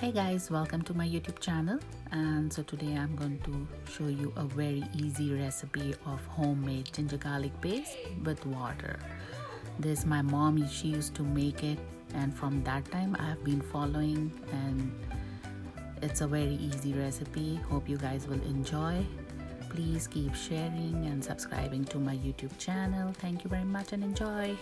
Hey guys, welcome to my YouTube channel. And so today I'm going to show you a very easy recipe of homemade ginger garlic paste with water. This my mom, she used to make it, and from that time I have been following, and it's a very easy recipe. Hope you guys will enjoy. Please keep sharing and subscribing to my YouTube channel. Thank you very much and enjoy.